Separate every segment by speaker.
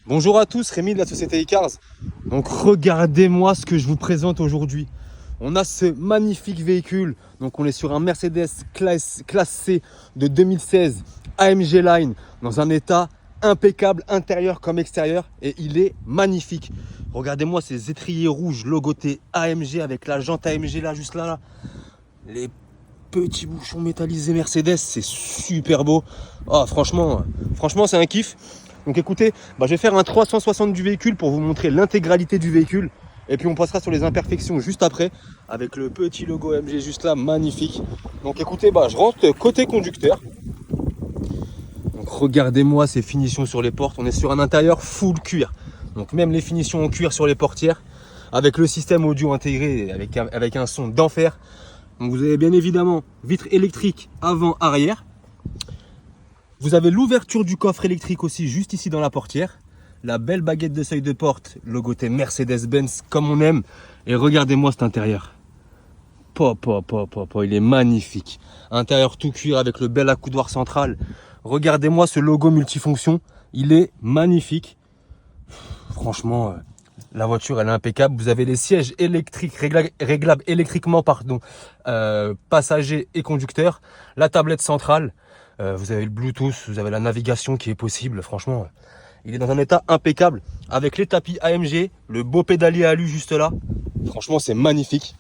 Speaker 1: Bonjour à tous, Rémi de la société iCars. Donc regardez-moi ce que je vous présente aujourd'hui. On a ce magnifique véhicule. Donc on est sur un Mercedes classe C de 2016 AMG Line dans un état impeccable intérieur comme extérieur et il est magnifique. Regardez-moi ces étriers rouges logotés AMG avec la jante AMG là juste là. Les petits bouchons métallisés Mercedes, c'est super beau. Ah, franchement c'est un kiff. Donc écoutez, je vais faire un 360 du véhicule pour vous montrer l'intégralité du véhicule. Et puis on passera sur les imperfections juste après, avec le petit logo AMG juste là, magnifique. Donc écoutez, je rentre côté conducteur. Donc regardez-moi ces finitions sur les portes. On est sur un intérieur full cuir. Donc même les finitions en cuir sur les portières, avec le système audio intégré, avec un son d'enfer. Donc vous avez bien évidemment vitre électrique avant-arrière. Vous avez l'ouverture du coffre électrique aussi juste ici dans la portière. La belle baguette de seuil de porte, logoté Mercedes-Benz comme on aime. Et regardez-moi cet intérieur. Il est magnifique. Intérieur tout cuir avec le bel accoudoir central. Regardez-moi ce logo multifonction. Il est magnifique. Franchement, la voiture elle est impeccable. Vous avez les sièges électriques, réglables électriquement, passagers et conducteurs. La tablette centrale. Vous avez le Bluetooth, vous avez la navigation qui est possible. Franchement, il est dans un état impeccable. Avec les tapis AMG, le beau pédalier alu juste là. Franchement, c'est magnifique.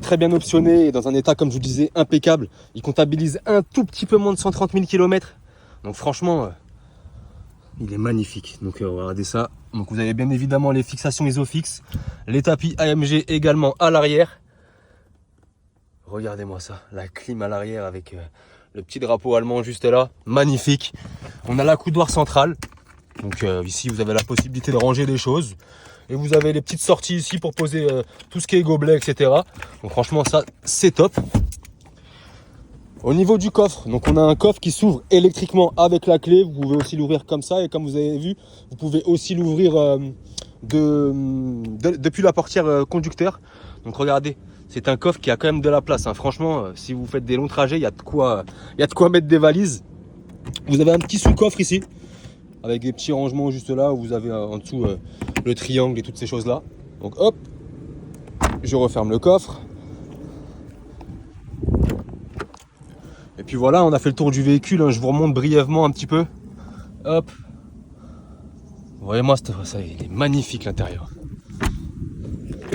Speaker 1: Très bien optionné et dans un état, comme je vous disais, impeccable. Il comptabilise un tout petit peu moins de 130 000 km. Donc franchement, il est magnifique. Donc regardez ça. Donc vous avez bien évidemment les fixations Isofix. Les tapis AMG également à l'arrière. Regardez-moi ça, la clim à l'arrière avec le petit drapeau allemand juste là, magnifique. On a l'accoudoir central, donc ici vous avez la possibilité de ranger des choses. Et vous avez les petites sorties ici pour poser tout ce qui est gobelet, etc. Donc franchement ça, c'est top. Au niveau du coffre, donc on a un coffre qui s'ouvre électriquement avec la clé. Vous pouvez aussi l'ouvrir comme ça et comme vous avez vu, vous pouvez aussi l'ouvrir depuis la portière conducteur. Donc regardez. C'est un coffre qui a quand même de la place. Hein. Franchement, si vous faites des longs trajets, il y a de quoi mettre des valises. Vous avez un petit sous-coffre ici, avec des petits rangements juste là, où vous avez en dessous le triangle et toutes ces choses-là. Donc hop, je referme le coffre. Et puis voilà, on a fait le tour du véhicule. Hein. Je vous remonte brièvement un petit peu. Hop. Voyez-moi, ça, il est magnifique l'intérieur.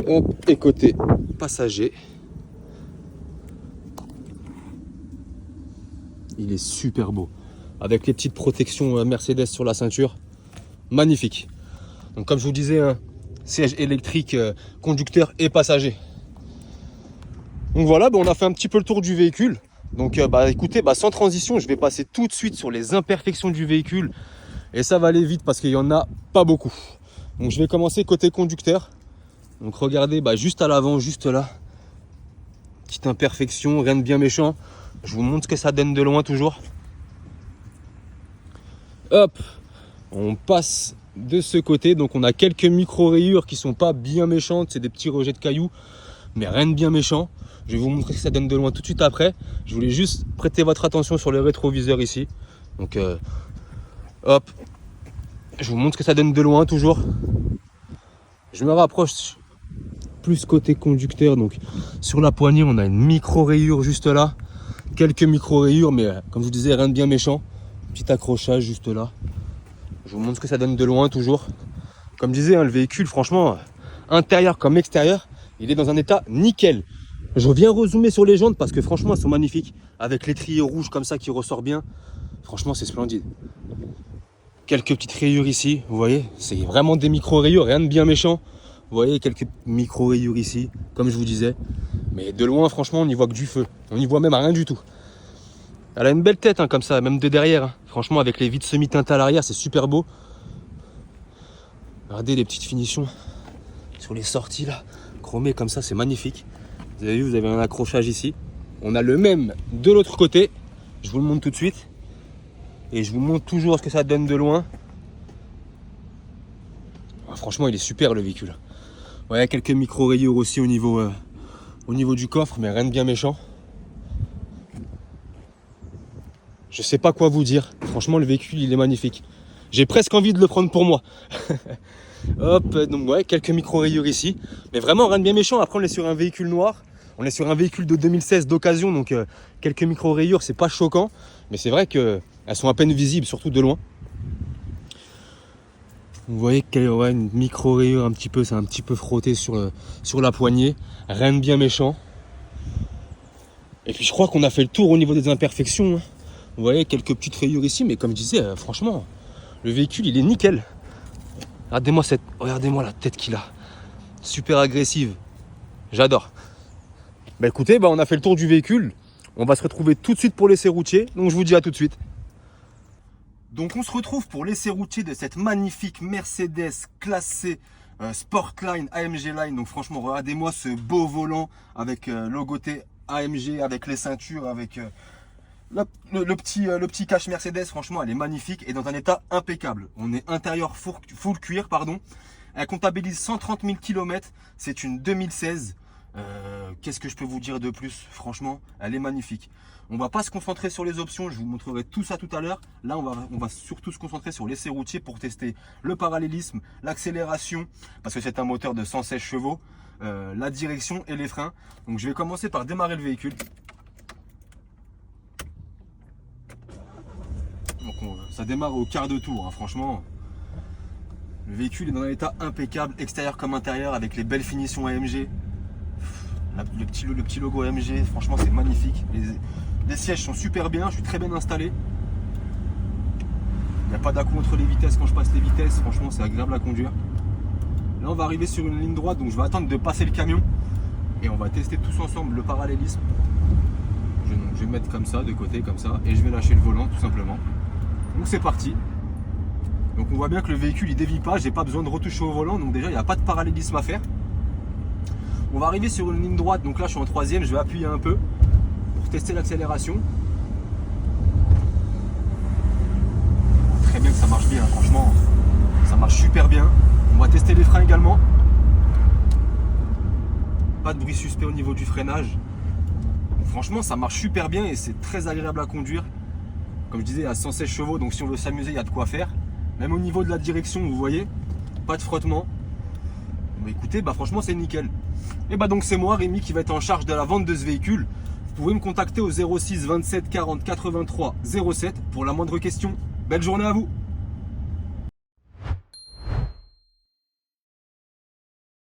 Speaker 1: Hop, et côté passager, il est super beau avec les petites protections Mercedes sur la ceinture, magnifique. Donc comme je vous disais, siège électrique, conducteur et passager. Donc voilà, on a fait un petit peu le tour du véhicule. Donc écoutez, sans transition, je vais passer tout de suite sur les imperfections du véhicule et ça va aller vite parce qu'il y en a pas beaucoup. Donc je vais commencer côté conducteur. Donc regardez, juste à l'avant, juste là, petite imperfection, rien de bien méchant. Je vous montre ce que ça donne de loin toujours. Hop, on passe de ce côté. Donc on a quelques micro-rayures qui sont pas bien méchantes. C'est des petits rejets de cailloux, mais rien de bien méchant. Je vais vous montrer ce que ça donne de loin tout de suite après. Je voulais juste prêter votre attention sur les rétroviseurs ici. Donc hop, je vous montre ce que ça donne de loin toujours. Je me rapproche plus côté conducteur, donc sur la poignée on a une micro rayure juste là, quelques micro rayures mais comme je vous disais rien de bien méchant, petit accrochage juste là. Je vous montre ce que ça donne de loin toujours. Comme je disais, le véhicule franchement intérieur comme extérieur il est dans un état nickel. Je viens rezoomer sur les jantes parce que franchement elles sont magnifiques avec l'étrier rouge comme ça qui ressort bien. Franchement c'est splendide. Quelques petites rayures ici, vous voyez, c'est vraiment des micro rayures, rien de bien méchant. Vous voyez quelques micro-rayures ici, comme je vous disais. Mais de loin, franchement, on n'y voit que du feu. On n'y voit même rien du tout. Elle a une belle tête, comme ça, même de derrière. Hein. Franchement, avec les vitres semi-teintées à l'arrière, c'est super beau. Regardez les petites finitions sur les sorties, là. Chromées comme ça, c'est magnifique. Vous avez vu, vous avez un accrochage ici. On a le même de l'autre côté. Je vous le montre tout de suite. Et je vous montre toujours ce que ça donne de loin. Ah, franchement, il est super, le véhicule. Ouais, quelques micro-rayures aussi au niveau du coffre, mais rien de bien méchant. Je sais pas quoi vous dire. Franchement, le véhicule, il est magnifique. J'ai presque envie de le prendre pour moi. Hop, donc ouais, quelques micro-rayures ici. Mais vraiment rien de bien méchant. Après, on est sur un véhicule noir. On est sur un véhicule de 2016 d'occasion. Donc quelques micro-rayures, c'est pas choquant. Mais c'est vrai qu'elles sont à peine visibles, surtout de loin. Vous voyez qu'il ouais, une micro-rayure un petit peu, c'est un petit peu frotté sur la poignée. Rien de bien méchant. Et puis je crois qu'on a fait le tour au niveau des imperfections. Vous voyez quelques petites rayures ici, mais comme je disais, franchement, le véhicule il est nickel. Regardez-moi la tête qu'il a. Super agressive. J'adore. Bah écoutez, on a fait le tour du véhicule. On va se retrouver tout de suite pour l'essai routier. Donc je vous dis à tout de suite. Donc on se retrouve pour l'essai routier de cette magnifique Mercedes classée Sportline AMG Line. Donc franchement, regardez-moi ce beau volant avec logoté AMG, avec les ceintures, avec le petit cache Mercedes. Franchement, elle est magnifique et dans un état impeccable. On est intérieur full cuir, pardon. Elle comptabilise 130 000 km. C'est une 2016. Qu'est-ce que je peux vous dire de plus? Franchement, elle est magnifique. On va pas se concentrer sur les options, je vous montrerai tout ça tout à l'heure. Là, on va surtout se concentrer sur l'essai routier pour tester le parallélisme, l'accélération, parce que c'est un moteur de 116 chevaux, la direction et les freins. Donc je vais commencer par démarrer le véhicule. Donc ça démarre au quart de tour, hein, franchement. Le véhicule est dans un état impeccable, extérieur comme intérieur, avec les belles finitions AMG. Le petit logo AMG, franchement c'est magnifique. Les sièges sont super bien, je suis très bien installé. Il n'y a pas d'à-coup entre les vitesses quand je passe les vitesses, franchement c'est agréable à conduire. Là on va arriver sur une ligne droite, donc je vais attendre de passer le camion. Et on va tester tous ensemble le parallélisme. Je vais me mettre comme ça, de côté comme ça, et je vais lâcher le volant tout simplement. Donc c'est parti. Donc on voit bien que le véhicule il dévie pas, j'ai pas besoin de retoucher au volant, donc déjà il n'y a pas de parallélisme à faire. On va arriver sur une ligne droite, donc là je suis en troisième, je vais appuyer un peu pour tester l'accélération. Très bien que ça marche bien, franchement, ça marche super bien. On va tester les freins également. Pas de bruit suspect au niveau du freinage. Franchement ça marche super bien et c'est très agréable à conduire. Comme je disais, à 116 chevaux, donc si on veut s'amuser, il y a de quoi faire. Même au niveau de la direction, vous voyez, pas de frottement. Bah écoutez, franchement c'est nickel. Et donc c'est moi Rémi qui va être en charge de la vente de ce véhicule. Vous pouvez me contacter au 06 27 40 83 07 pour la moindre question. Belle journée à vous.